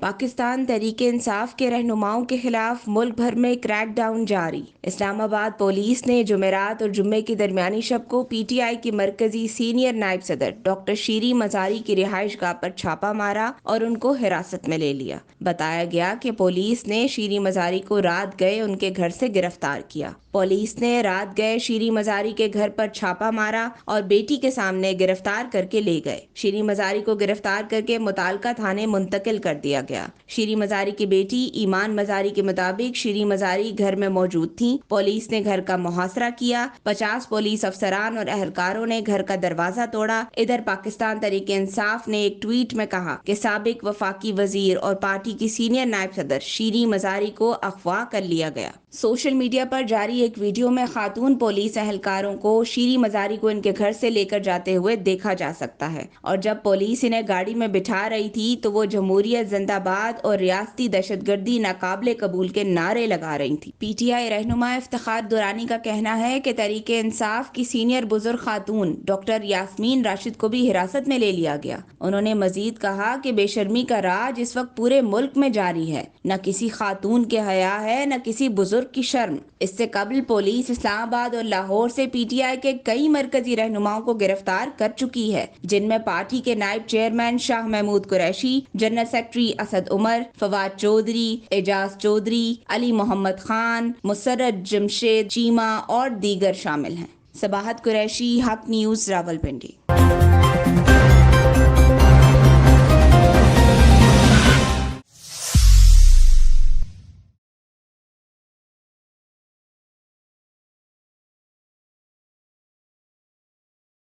پاکستان تحریک انصاف کے رہنماؤں کے خلاف ملک بھر میں کریک ڈاؤن جاری۔ اسلام آباد پولیس نے جمعرات اور جمعے کی درمیانی شب کو پی ٹی آئی کی مرکزی سینئر نائب صدر ڈاکٹر شیری مزاری کی رہائش گاہ پر چھاپہ مارا اور ان کو حراست میں لے لیا۔ بتایا گیا کہ پولیس نے شیری مزاری کو رات گئے ان کے گھر سے گرفتار کیا۔ پولیس نے رات گئے شیری مزاری کے گھر پر چھاپہ مارا اور بیٹی کے سامنے گرفتار کر کے لے گئے۔ شیری مزاری کو گرفتار کر کے متعلقہ تھانے منتقل کر دیا گیا۔ شیری مزاری کی بیٹی ایمان مزاری کے مطابق شیری مزاری گھر میں موجود تھیں۔ پولیس نے گھر کا محاصرہ کیا۔ 50 پولیس افسران اور اہلکاروں نے گھر کا دروازہ توڑا۔ ادھر پاکستان تحریک انصاف نے ایک ٹویٹ میں کہا کہ سابق وفاقی وزیر اور پارٹی کی سینئر نائب صدر شیری مزاری کو اغوا کر لیا گیا۔ سوشل میڈیا پر جاری ایک ویڈیو میں خاتون پولیس اہلکاروں کو شیری مزاری کو ان کے گھر سے لے کر جاتے ہوئے دیکھا جا سکتا ہے، اور جب پولیس انہیں گاڑی میں بٹھا رہی تھی تو وہ جمہوریت زندہ باد اور ریاستی دہشت گردی ناقابل قبول کے نعرے لگا رہی تھی۔ پی ٹی آئی رہنما افتخار دورانی کا کہنا ہے کہ تحریک انصاف کی سینئر بزرگ خاتون ڈاکٹر یاسمین راشد کو بھی حراست میں لے لیا گیا۔ انہوں نے مزید کہا کہ بے شرمی کا راج اس وقت پورے ملک میں جاری ہے، نہ کسی خاتون کے حیا ہے نہ کسی بزرگ کی شرم۔ اس سے قبل پولیس اسلام آباد اور لاہور سے پی ٹی آئی کے کئی مرکزی رہنماؤں کو گرفتار کر چکی ہے، جن میں پارٹی کے نائب chairman Shah Mahmood Qureshi, general secretary Asad Umar, Fawad Chaudhry, اعجاز چودھری، علی محمد خان، مسرت جمشید چیمہ اور دیگر شامل ہیں۔ صباحت قریشی، حق نیوز، راولپنڈی۔